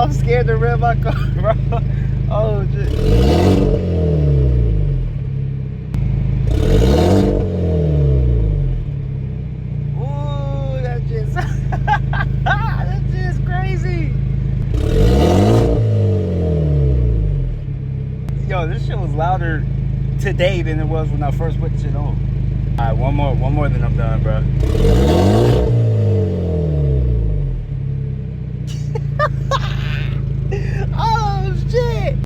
I'm scared to rev my car, bro. Oh, shit. Ooh, that shit's... that shit's crazy. Yo, this shit was louder today than it was when I first put shit on. All right, one more, then I'm done, bro.